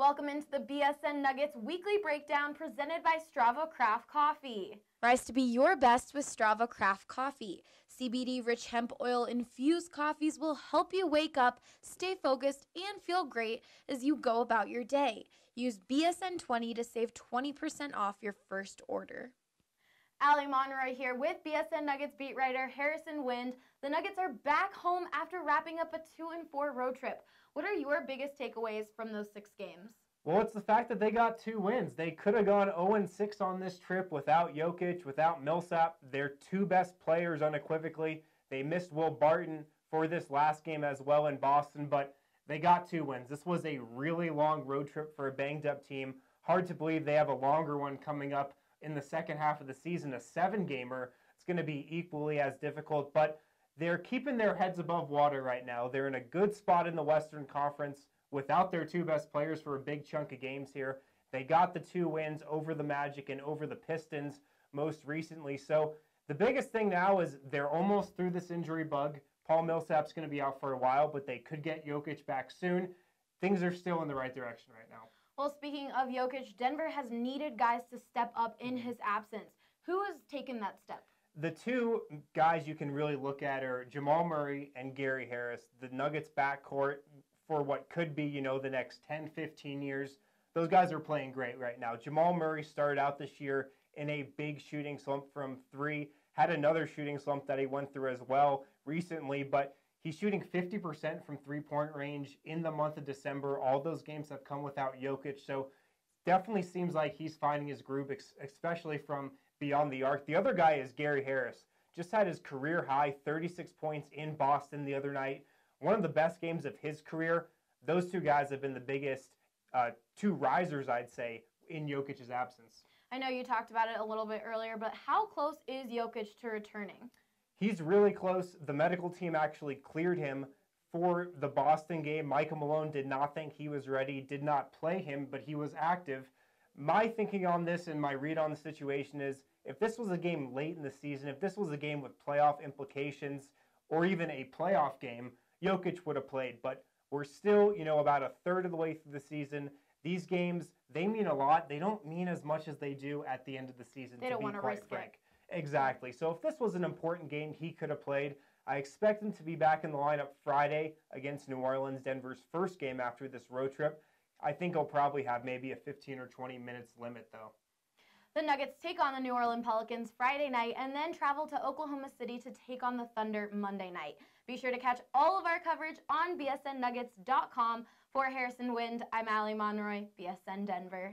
Welcome into the BSN Nuggets weekly breakdown presented by Strava Craft Coffee. Rise to be your best with Strava Craft Coffee. CBD-rich hemp oil-infused coffees will help you wake up, stay focused, and feel great as you go about your day. Use BSN20 to save 20% off your first order. Allie Monroy here with BSN Nuggets beat writer Harrison Wind. The Nuggets are back home after wrapping up a 2-4 road trip. What are your biggest takeaways from those 6 games? Well, it's the fact that they got 2 wins. They could have gone 0-6 on this trip without Jokic, without Millsap, their 2 best players unequivocally. They missed Will Barton for this last game as well in Boston, but they got 2 wins. This was a really long road trip for a banged-up team. Hard to believe they have a longer one coming up in the second half of the season, a 7-gamer. It's going to be equally as difficult, but they're keeping their heads above water right now. They're in a good spot in the Western Conference without their 2 best players for a big chunk of games here. They got the 2 wins over the Magic and over the Pistons most recently. So the biggest thing now is they're almost through this injury bug. Paul Millsap's going to be out for a while, but they could get Jokic back soon. Things are still in the right direction right now. Well, speaking of Jokic, Denver has needed guys to step up in his absence. Who has taken that step? The 2 guys you can really look at are Jamal Murray and Gary Harris, the Nuggets backcourt for what could be, the next 10, 15 years. Those guys are playing great right now. Jamal Murray started out this year in a big shooting slump from 3, had another shooting slump that he went through as well recently, but he's shooting 50% from three-point range in the month of December. All those games have come without Jokic, so definitely seems like he's finding his groove, especially from beyond the arc. The other guy is Gary Harris. Just had his career high, 36 points in Boston the other night. One of the best games of his career. Those 2 guys have been the biggest 2 risers, I'd say, in Jokic's absence. I know you talked about it a little bit earlier, but how close is Jokic to returning? He's really close. The medical team actually cleared him for the Boston game. Michael Malone did not think he was ready, did not play him, but he was active. My thinking on this and my read on the situation is if this was a game late in the season, if this was a game with playoff implications or even a playoff game, Jokic would have played. But we're still, about a third of the way through the season. These games, they mean a lot. They don't mean as much as they do at the end of the season. They don't want to risk it. Exactly. So if this was an important game, he could have played. I expect him to be back in the lineup Friday against New Orleans, Denver's first game after this road trip. I think he'll probably have maybe a 15 or 20 minutes limit, though. The Nuggets take on the New Orleans Pelicans Friday night and then travel to Oklahoma City to take on the Thunder Monday night. Be sure to catch all of our coverage on bsnnuggets.com. For Harrison Wind, I'm Allie Monroy, BSN Denver.